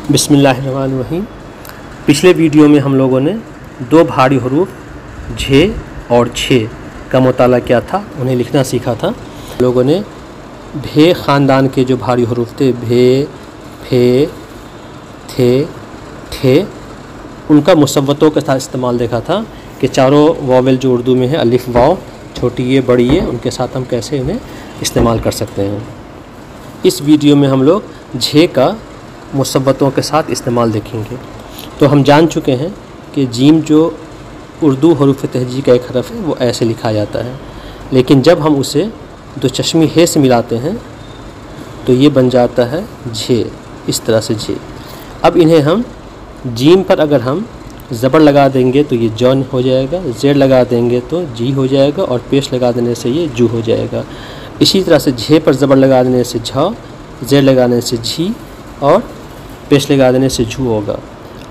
बिस्मिल्लाहिर्रहमानिर्रहीम। पिछले वीडियो में हम लोगों ने दो भारी हरूफ झे और छे का मुताला किया था, उन्हें लिखना सीखा था। लोगों ने भे ख़ानदान के जो भारी हरूफ थे, भे, फे, थे, ठे, उनका मुसव्वतों के साथ इस्तेमाल देखा था कि चारों वावेल जो उर्दू में है, अलिफ वाव, छोटी ये बड़ी ये, उनके साथ हम कैसे इन्हें इस्तेमाल कर सकते हैं। इस वीडियो में हम लोग झे का मुसव्वतों के साथ इस्तेमाल देखेंगे। तो हम जान चुके हैं कि जीम जो उर्दू हरूफ तहजी का एक हरफ है वो ऐसे लिखा जाता है, लेकिन जब हम उसे दो चश्मी हे से मिलाते हैं तो ये बन जाता है झे, इस तरह से झे। अब इन्हें हम जीम पर अगर हम ज़बर लगा देंगे तो ये जॉन हो जाएगा, जेड लगा देंगे तो जी हो जाएगा और पेश लगा देने से ये जू हो जाएगा। इसी तरह से झे पर ज़बर लगा देने से झ, जेड लगाने से झी और पेश लगा देने से झू होगा।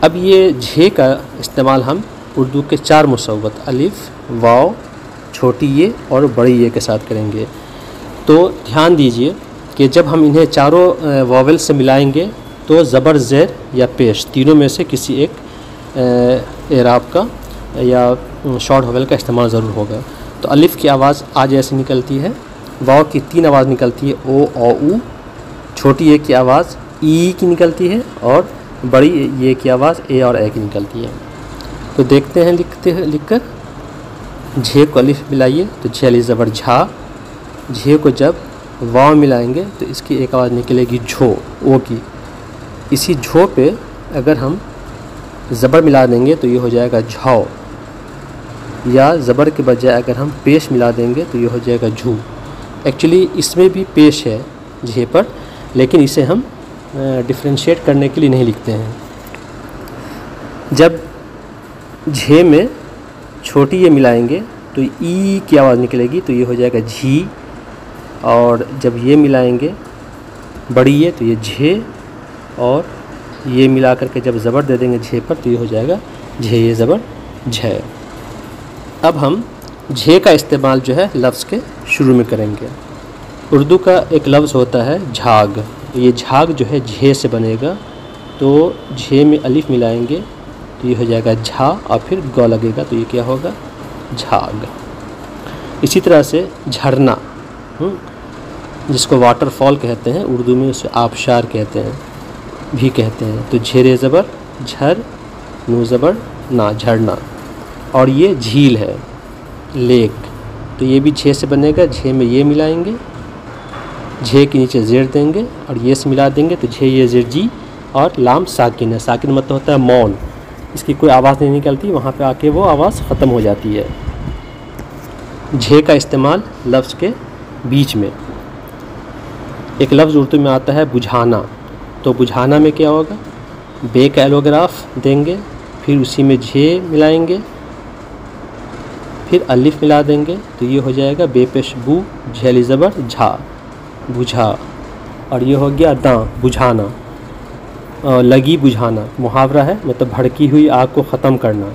अब ये झे का इस्तेमाल हम उर्दू के चार मुसव्वत अलिफ, वाव, छोटी ये और बड़ी ये के साथ करेंगे। तो ध्यान दीजिए कि जब हम इन्हें चारों वावेल से मिलाएंगे तो ज़बर, ज़ेर या पेश तीनों में से किसी एक एराब का या शॉर्ट वावेल का इस्तेमाल ज़रूर होगा। तो अलिफ की आवाज़ आज ऐसे निकलती है, वाव की तीन आवाज़ निकलती है ओ, औ, ऊ, छोटी ए की आवाज़ ई की निकलती है और बड़ी ये की आवाज़ ए और ए की निकलती है। तो देखते हैं लिखकर झे को अलिफ मिलाइए तो झे अलिफ ज़बर झा। झे को जब वाव मिलाएंगे तो इसकी एक आवाज़ निकलेगी झो, ओ की। इसी झो पे अगर हम ज़बर मिला देंगे तो ये हो जाएगा झौ, या ज़बर के बजाय अगर हम पेश मिला देंगे तो ये हो जाएगा झू। एक्चुअली इसमें भी पेश है झे पर, लेकिन इसे हम डिफ्रेंशिएट करने के लिए नहीं लिखते हैं। जब झे में छोटी ये मिलाएंगे तो ई की आवाज़ निकलेगी तो ये हो जाएगा झी, और जब ये मिलाएंगे बड़ी ये तो ये झे, और ये मिला करके जब ज़बर दे देंगे झे पर तो ये हो जाएगा झे ये ज़बर झे। अब हम झे का इस्तेमाल जो है लफ्ज़ के शुरू में करेंगे। उर्दू का एक लफ्ज़ होता है झाग, ये झाग जो है झे से बनेगा। तो झे में अलिफ मिलाएंगे तो ये हो जाएगा झा और फिर गौ लगेगा तो ये क्या होगा झाग। इसी तरह से झरना, जिसको वाटरफॉल कहते हैं, उर्दू में उसे आबशार कहते हैं भी कहते हैं। तो झेरे ज़बर झर, नू ज़बर ना, झरना। और ये झील है, लेक, तो ये भी झे से बनेगा। झे में ये मिलाएंगे, झे के नीचे ज़ेर देंगे और ये से मिला देंगे तो झे ये ज़ेर जी, और लाम साकिन है। साकिन मतलब होता है मौन, इसकी कोई आवाज़ नहीं निकलती, वहाँ पे आके वो आवाज़ ख़त्म हो जाती है। झे का इस्तेमाल लफ्ज़ के बीच में। एक लफ्ज़ उर्दू में आता है बुझाना, तो बुझाना में क्या होगा, बे का एलोग्राफ देंगे, फिर उसी में झे मिलाएंगे, फिर अलिफ मिला देंगे तो ये हो जाएगा बे पेश बू, झेली ज़बर झा, बुझा। और ये हो गया दाँ, बुझाना। लगी बुझाना मुहावरा है, मतलब भड़की हुई आग को ख़त्म करना,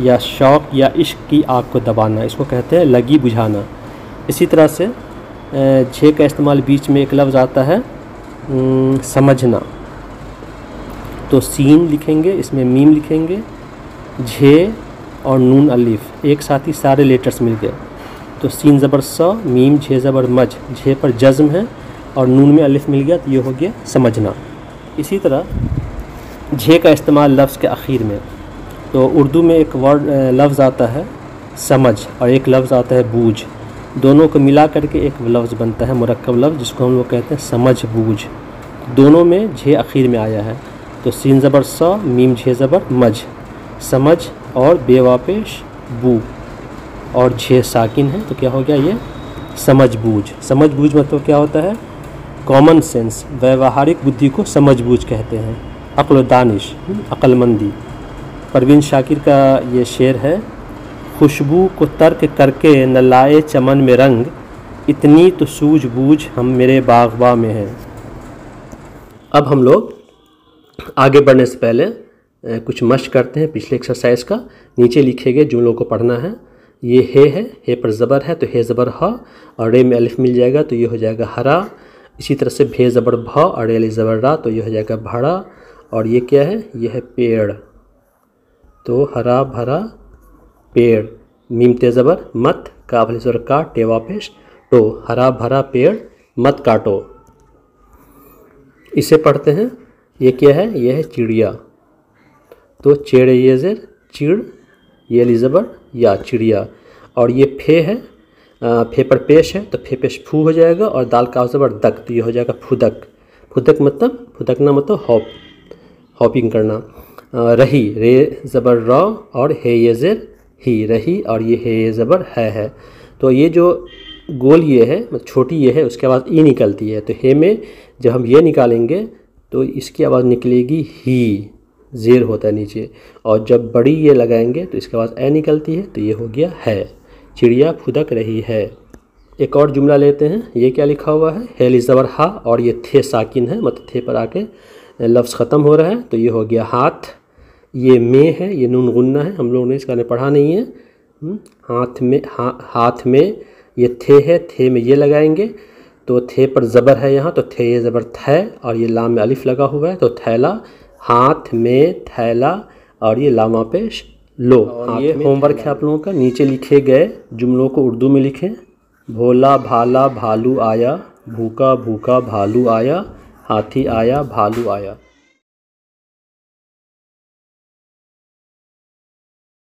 या शौक़ या इश्क की आग को दबाना, इसको कहते हैं लगी बुझाना। इसी तरह से झे का इस्तेमाल बीच में एक लफ्ज़ आता है समझना, तो सीन लिखेंगे, इसमें मीम लिखेंगे, झे और नून अलिफ एक साथ ही सारे लेटर्स मिल गए तो सीन ज़बर स, मीम झे ज़बर मज, झे पर जज़्म है और नून में अलिफ मिल गया तो ये हो गया समझना। इसी तरह झे का इस्तेमाल लफ्ज़ के आखिर में। तो उर्दू में एक वर्ड लफ्ज़ आता है समझ और एक लफ्ज़ आता है बूझ, दोनों को मिला करके एक लफ्ज़ बनता है मुरक्कब लफ्ज़, जिसको हम लोग कहते हैं समझ बूझ। दोनों में झे आखिर में आया है, तो सीन ज़बर स, मीम झे ज़बर मज, समझ, और बेवापेश बू, और झे साकिन है तो क्या हो गया ये समझ बूझ। समझ बूझ मतलब क्या होता है, कॉमन सेंस, व्यवहारिक बुद्धि को समझ बूझ कहते हैं। अक्ल दानिश, अक्लमंदी। परवीन शाकिर का ये शेर है, खुशबू को तर्क करके न लाए चमन में रंग, इतनी तो सूझबूझ हम मेरे बाग़बा में है। अब हम लोग आगे बढ़ने से पहले कुछ मश्क करते हैं पिछले एक्सरसाइज का। नीचे लिखे गए जुमलों को पढ़ना है। ये है, हे पर ज़बर है तो हे ज़बर ह, और रे में अलिफ मिल जाएगा तो ये हो जाएगा हरा। इसी तरह से भे ज़बर भ और रे ज़बर रा तो ये हो जाएगा भाड़ा। और ये क्या है, ये है पेड़। तो हरा भरा पेड़, मीम ते ज़बर मत, काफ ज़बर का, टेवा पेश टो, हरा भरा पेड़ मत काटो। इसे पढ़ते हैं, ये क्या है, ये है चिड़िया। तो चेड़ ये ज़ेर चिड़, ये ली ज़बर या, चिड़िया। और ये फे है, फे पर पेश है तो फे पेश फू हो जाएगा, और दाल का ज़बर दक, तो ये हो जाएगा फुदक। फुदक मतलब, फुदकना मतलब हॉपिंग करना। रही, रे ज़बर र और हे ये ज़ेर ही, रही, और ये हे ये ज़बर है। तो ये जो गोल ये है, मतलब छोटी ये है, उसके बाद ई निकलती है। तो हे में जब हम ये निकालेंगे तो इसकी आवाज़ निकलेगी ही, ज़ेर होता है नीचे। और जब बड़ी ये लगाएंगे तो इसके बाद ए निकलती है, तो ये हो गया है, चिड़िया फुदक रही है। एक और जुमला लेते हैं, ये क्या लिखा हुआ है, हेली ज़बर हा, और ये थे साकिन है, मतलब थे पर आके लफ्ज़ ख़त्म हो रहा है, तो ये हो गया हाथ। ये में है, ये नून गुन्ना है, हम लोगों ने इसका पढ़ा नहीं है। हाथ में, हाथ में ये थे है, थे में ये लगाएंगे तो थे पर ज़बर है यहाँ, तो थे ये ज़बर थे, और ये लाम में अलिफ लगा हुआ है, तो थैला, हाथ में थैला, और ये लामा पेश लो। ये होमवर्क है आप लोगों का, नीचे लिखे गए जुमलों को उर्दू में लिखें। भोला भाला भालू आया, भूखा भूखा भालू आया, हाथी आया भालू आया।